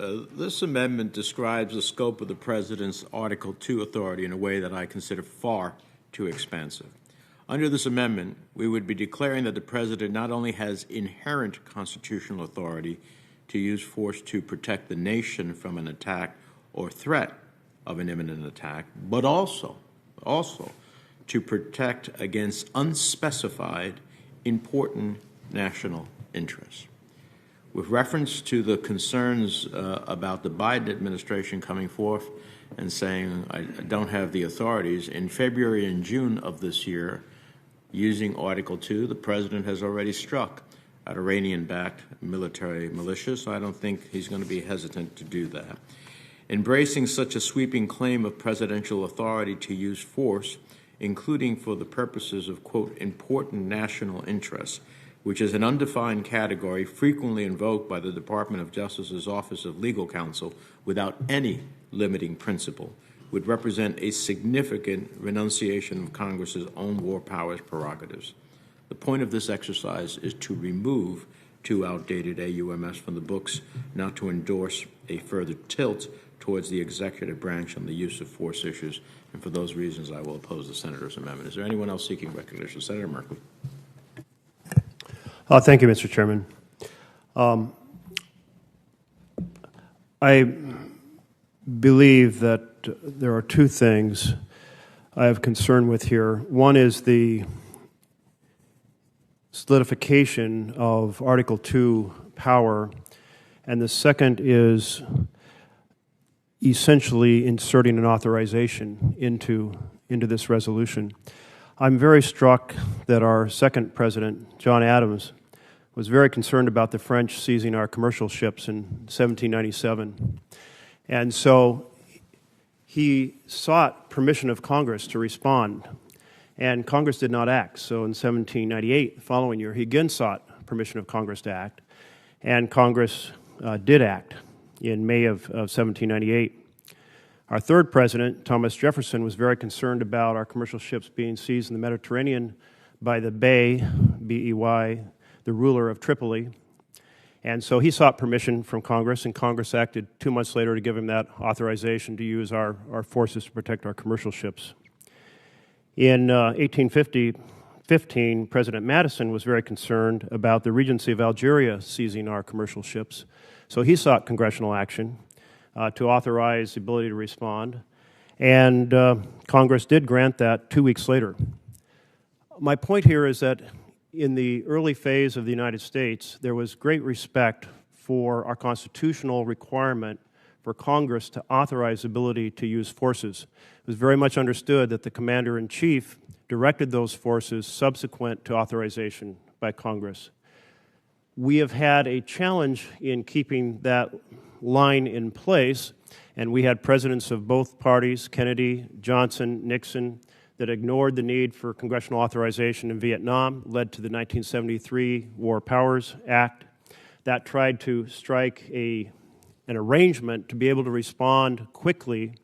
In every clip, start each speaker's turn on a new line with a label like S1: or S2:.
S1: This amendment describes the scope of the President's Article 2 authority in a way that I consider far too expansive. Under this amendment, we would be declaring that the President not only has inherent constitutional authority to use force to protect the nation from an attack or threat of an imminent attack, but also to protect against unspecified important national interests. With reference to the concerns about the Biden administration coming forth and saying, I don't have the authorities, in February and June of this year, using Article 2, the President has already struck at Iranian-backed military militia, so I don't think he's going to be hesitant to do that. Embracing such a sweeping claim of presidential authority to use force, including for the purposes of, quote, important national interests, which is an undefined category frequently invoked by the Department of Justice's Office of Legal Counsel without any limiting principle, would represent a significant renunciation of Congress's own war powers prerogatives. The point of this exercise is to remove two outdated AUMS from the books, not to endorse a further tilt towards the executive branch on the use of force issues. And for those reasons, I will oppose the Senator's amendment. Is there anyone else seeking recognition? Senator Merkley.
S2: Thank you, Mr. Chairman. I believe that there are two things I have concern with here. One is the solidification of Article 2 power, and the second is essentially inserting an authorization into this resolution. I'm very struck that our second president, John Adams, was very concerned about the French seizing our commercial ships in 1797. And so he sought permission of Congress to respond, and Congress did not act. So in 1798, the following year, he again sought permission of Congress to act, and Congress did act in May of 1798. Our third president, Thomas Jefferson, was very concerned about our commercial ships being seized in the Mediterranean by the Bey, B-E-Y, the ruler of Tripoli. And so he sought permission from Congress, and Congress acted 2 months later to give him that authorization to use our forces to protect our commercial ships. In 1815, President Madison was very concerned about the Regency of Algeria seizing our commercial ships. So he sought congressional action to authorize the ability to respond, and Congress did grant that 2 weeks later. My point here is that in the early phase of the United States, there was great respect for our constitutional requirement for Congress to authorize the ability to use forces. It was very much understood that the Commander-in-Chief directed those forces subsequent to authorization by Congress. We have had a challenge in keeping that line in place, and we had presidents of both parties, Kennedy, Johnson, Nixon, that ignored the need for congressional authorization in Vietnam, led to the 1973 War Powers Act. That tried to strike an arrangement to be able to respond quickly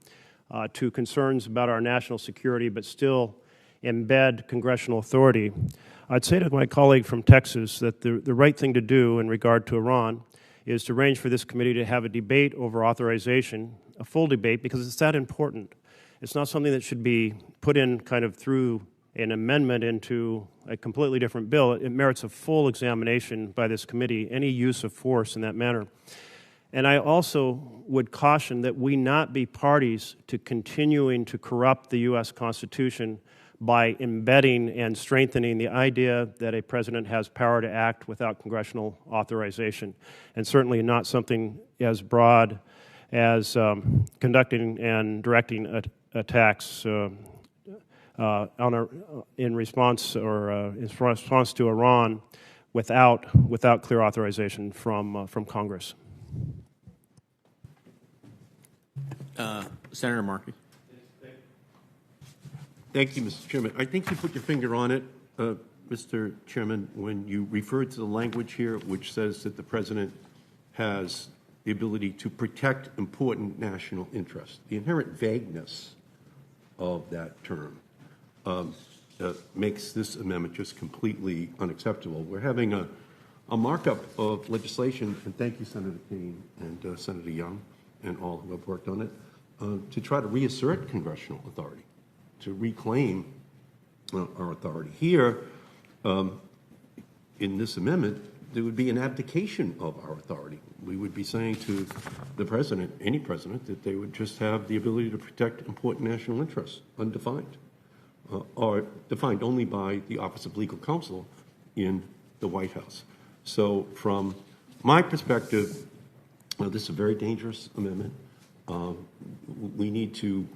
S2: to concerns about our national security, but still embed congressional authority. I'd say to my colleague from Texas that the right thing to do in regard to Iran is to arrange for this committee to have a debate over authorization, a full debate, because it's that important. It's not something that should be put in kind of through an amendment into a completely different bill. It merits a full examination by this committee, any use of force in that manner. And I also would caution that we not be parties to continuing to corrupt the U.S. Constitution by embedding and strengthening the idea that a president has power to act without congressional authorization, and certainly not something as broad as conducting and directing attacks in response to Iran without clear authorization from Congress.
S1: Senator Markey.
S3: Thank you, Mr. Chairman. I think you put your finger on it, Mr. Chairman, when you referred to the language here, which says that the President has the ability to protect important national interests. The inherent vagueness of that term makes this amendment just completely unacceptable. We're having a a markup of legislation, and thank you, Senator Kane and Senator Young and all who have worked on it, to try to reassert congressional authority, to reclaim our authority. Here, in this amendment, there would be an abdication of our authority. We would be saying to the president, any president, that they would just have the ability to protect important national interests, undefined, or defined only by the Office of Legal Counsel in the White House. So from my perspective, this is a very dangerous amendment. We need to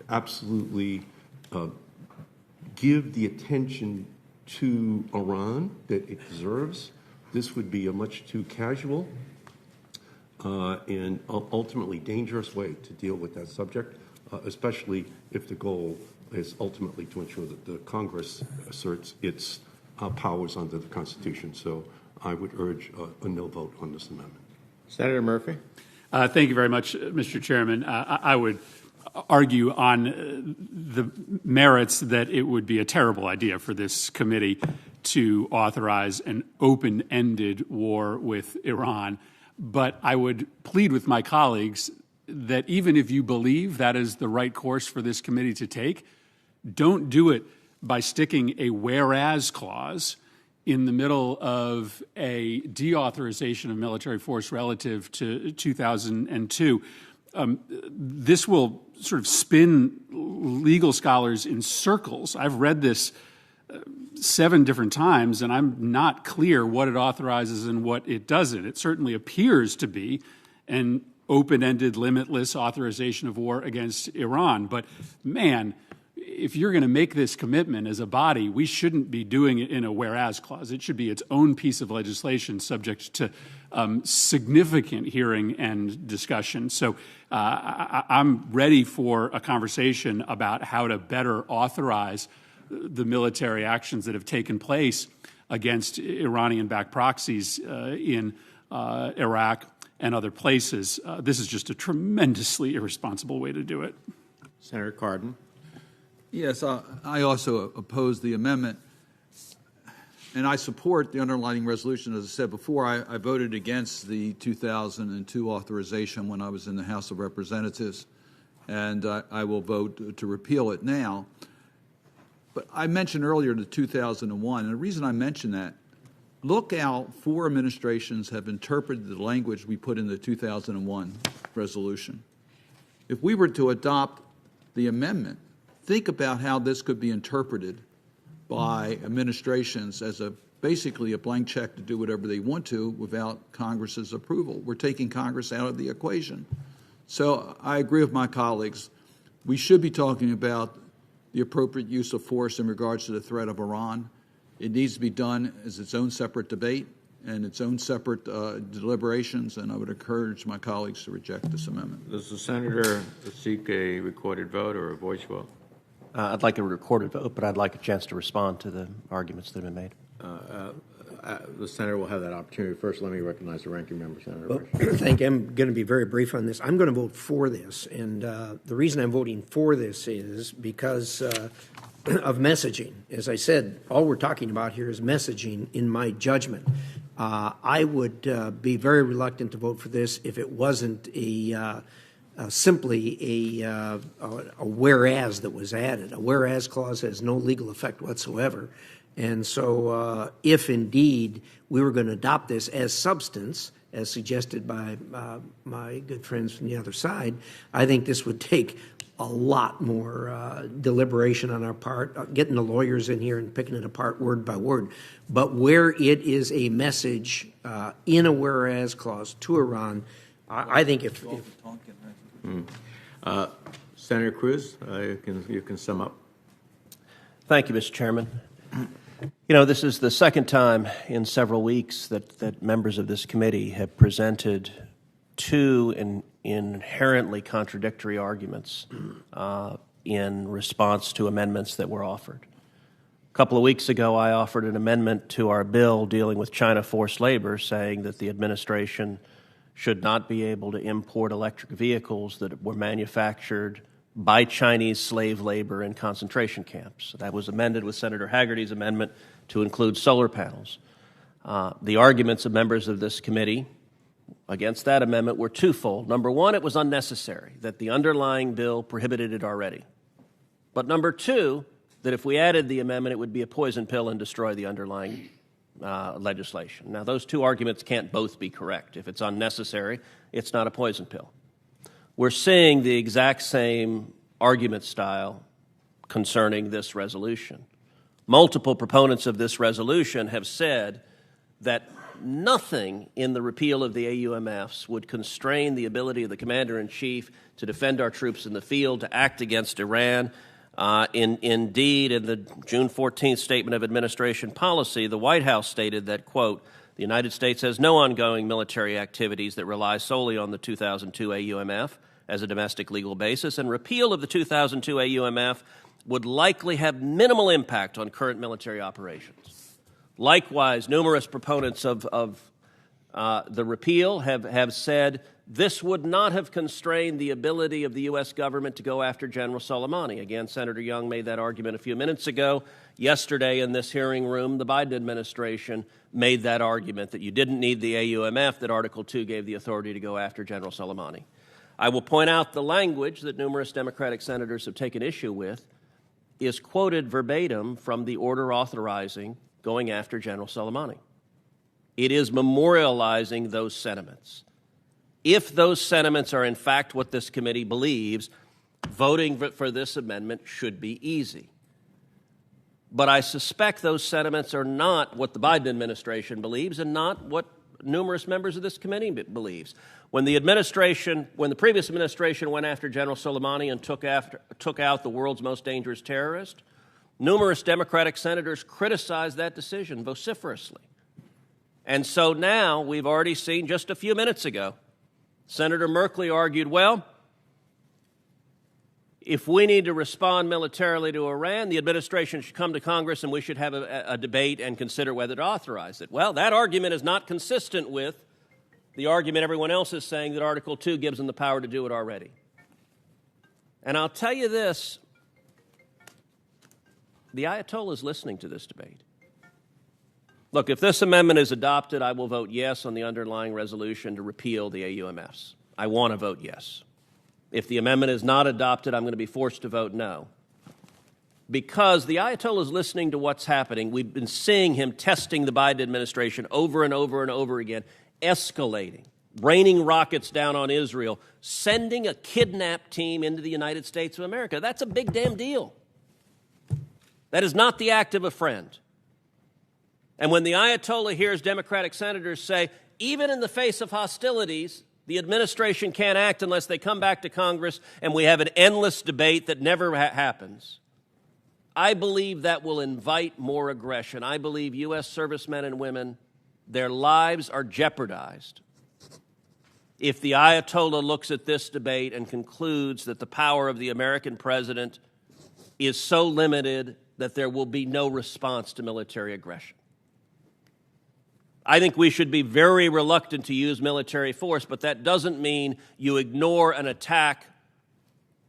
S3: absolutely give the attention to Iran that it deserves. This would be a much too casual and ultimately dangerous way to deal with that subject, especially if the goal is ultimately to ensure that the Congress asserts its powers under the Constitution. So I would urge a no vote on this amendment.
S1: Senator Murphy.
S4: Thank you very much, Mr. Chairman. I would argue on the merits that it would be a terrible idea for this committee to authorize an open-ended war with Iran. But I would plead with my colleagues that even if you believe that is the right course for this committee to take, don't do it by sticking a whereas clause in the middle of a deauthorization of military force relative to 2002. This will sort of spin legal scholars in circles. I've read this 7 different times, and I'm not clear what it authorizes and what it doesn't. It certainly appears to be an open-ended, limitless authorization of war against Iran. But, man, if you're going to make this commitment as a body, we shouldn't be doing it in a whereas clause. It should be its own piece of legislation subject to significant hearing and discussion. So I'm ready for a conversation about how to better authorize the military actions that have taken place against Iranian-backed proxies in Iraq and other places. This is just a tremendously irresponsible way to do it.
S1: Senator Cardin.
S5: Yes, I also oppose the amendment, and I support the underlying resolution. As I said before, I voted against the 2002 authorization when I was in the House of Representatives, and I will vote to repeal it now. But I mentioned earlier the 2001, and the reason I mention that, look how 4 administrations have interpreted the language we put in the 2001 resolution. If we were to adopt the amendment, think about how this could be interpreted by administrations as basically a blank check to do whatever they want to without Congress's approval. We're taking Congress out of the equation. So I agree with my colleagues. We should be talking about the appropriate use of force in regards to the threat of Iran. It needs to be done as its own separate debate and its own separate deliberations, and I would encourage my colleagues to reject this amendment.
S1: Does the senator seek a recorded vote or a voice vote?
S2: I'd like a recorded vote, but I'd like a chance to respond to the arguments that have been made.
S1: The senator will have that opportunity. First, let me recognize the ranking member, Senator.
S6: Well, thank you. I'm going to be very brief on this. I'm going to vote for this, and the reason I'm voting for this is because of messaging. As I said, all we're talking about here is messaging, in my judgment. I would be very reluctant to vote for this if it wasn't simply a whereas that was added. A whereas clause has no legal effect whatsoever. And so if indeed we were going to adopt this as substance, as suggested by my good friends from the other side, I think this would take a lot more deliberation on our part, getting the lawyers in here and picking it apart word by word. But where it is a message in a whereas clause to Iran, I think if
S1: Senator Cruz, you can sum up.
S2: Thank you, Mr. Chairman. You know, this is the second time in several weeks that members of this committee have presented 2 inherently contradictory arguments in response to amendments that were offered. A couple of weeks ago, I offered an amendment to our bill dealing with China forced labor, saying that the administration should not be able to import electric vehicles that were manufactured by Chinese slave labor in concentration camps. That was amended with Senator Hagerty's amendment to include solar panels.
S7: The arguments of members of this committee against that amendment were twofold. Number one, it was unnecessary, that the underlying bill prohibited it already. But number two, that if we added the amendment, it would be a poison pill and destroy the underlying legislation. Now, those two arguments can't both be correct. If it's unnecessary, it's not a poison pill. We're seeing the exact same argument style concerning this resolution. Multiple proponents of this resolution have said that nothing in the repeal of the AUMFs would constrain the ability of the Commander-in-Chief to defend our troops in the field, to act against Iran. Indeed, in the June 14th Statement of Administration Policy, the White House stated that, quote, the United States has no ongoing military activities that rely solely on the 2002 AUMF as a domestic legal basis, and repeal of the 2002 AUMF would likely have minimal impact on current military operations. Likewise, numerous proponents of the repeal have said this would not have constrained the ability of the U.S. government to go after General Soleimani. Again, Senator Young made that argument a few minutes ago. Yesterday in this hearing room, the Biden administration made that argument that you didn't need the AUMF, that Article 2 gave the authority to go after General Soleimani. I will point out the language that numerous Democratic senators have taken issue with is quoted verbatim from the order authorizing going after General Soleimani. It is memorializing those sentiments. If those sentiments are in fact what this committee believes, voting for this amendment should be easy. But I suspect those sentiments are not what the Biden administration believes and not what numerous members of this committee believes. When the previous administration went after General Soleimani and took out the world's most dangerous terrorist, numerous Democratic senators criticized that decision vociferously. And so now we've already seen just a few minutes ago, Senator Merkley argued, well, if we need to respond militarily to Iran, the administration should come to Congress and we should have a debate and consider whether to authorize it. Well, that argument is not consistent with the argument everyone else is saying that Article 2 gives them the power to do it already. And I'll tell you this, the Ayatollah is listening to this debate. Look, if this amendment is adopted, I will vote yes on the underlying resolution to repeal the AUMFs. I want to vote yes. If the amendment is not adopted, I'm going to be forced to vote no. Because the Ayatollah is listening to what's happening. We've been seeing him testing the Biden administration over and over and over again, escalating, raining rockets down on Israel, sending a kidnap team into the United States of America. That's a big damn deal. That is not the act of a friend. And when the Ayatollah hears Democratic senators say, even in the face of hostilities, the administration can't act unless they come back to Congress and we have an endless debate that never happens, I believe that will invite more aggression. I believe U.S. servicemen and women, their lives are jeopardized if the Ayatollah looks at this debate and concludes that the power of the American president is so limited that there will be no response to military aggression. I think we should be very reluctant to use military force, but that doesn't mean you ignore an attack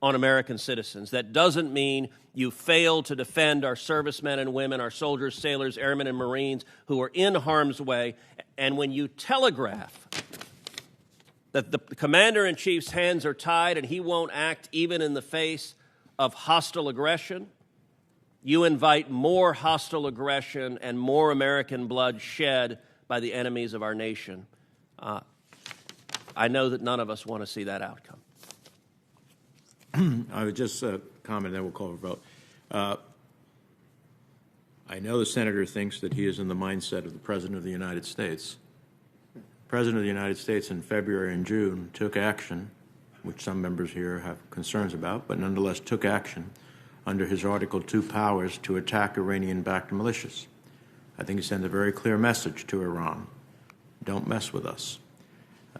S7: on American citizens. That doesn't mean you fail to defend our servicemen and women, our soldiers, sailors, airmen, and Marines who are in harm's way. And when you telegraph that the commander-in-chief's hands are tied and he won't act even in the face of hostile aggression, you invite more hostile aggression and more American blood shed by the enemies of our nation. I know that none of us want to see that outcome.
S1: I would just comment, then we'll call for a vote. I know the senator thinks that he is in the mindset of the President of the United States. The President of the United States in February and June took action, which some members here have concerns about, but nonetheless took action under his Article 2 powers to attack Iranian-backed militias. I think he sent a very clear message to Iran. Don't mess with us.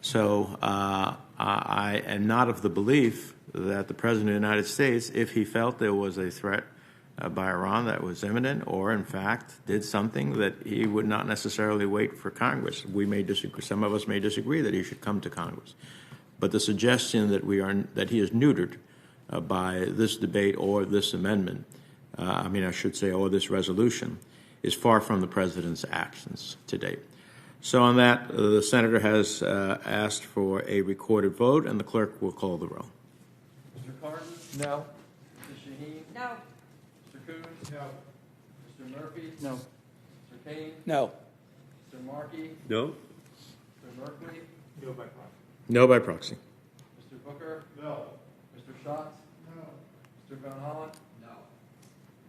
S1: So I am not of the belief that the President of the United States, if he felt there was a threat by Iran that was imminent or, in fact, did something, that he would not necessarily wait for Congress. We may disagree. Some of us may disagree that he should come to Congress. But the suggestion that he is neutered by this debate or this amendment, or this resolution, is far from the President's actions to date. So on that, the Senator has asked for a recorded vote, and the clerk will call the roll.
S8: Mr. Carton?
S6: No.
S8: Mrs. Shaheen?
S9: No.
S8: Mr. Coons? No. Mr. Murphy?
S6: No.
S8: Mr. Kane?
S6: No.
S8: Mr. Markey?
S3: No?
S8: Mr. Merkley?
S3: No by proxy.
S1: No by proxy.
S8: Mr. Booker?
S3: No.
S8: Mr. Schatz? No. Mr. Van Hollen? No.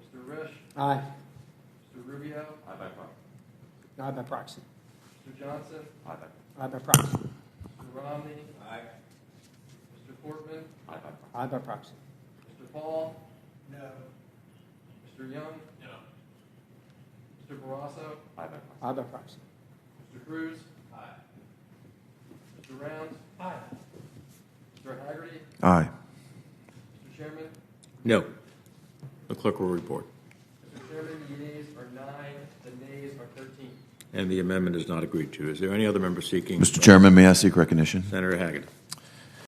S8: Mr. Risch?
S6: Aye.
S8: Mr. Rubio?
S3: Aye by proxy.
S6: Aye by proxy.
S8: Mr. Johnson?
S3: Aye by
S6: Aye by proxy.
S8: Mr. Romney? Aye. Mr. Portman?
S3: Aye by proxy.
S6: Aye by proxy.
S8: Mr. Paul? No. Mr. Young? No. Mr. Barrasso?
S3: Aye by proxy.
S6: Aye by proxy.
S8: Mr. Cruz? Aye. Mr. Rounds? Aye. Mr. Haggerty?
S10: Aye.
S8: Mr. Chairman?
S1: No. The clerk will report.
S8: Mr. Chairman, the yeas are 9, the nays are 13.
S1: And the amendment is not agreed to. Is there any other member seeking?
S10: Mr. Chairman, may I seek recognition?
S1: Senator Haggett.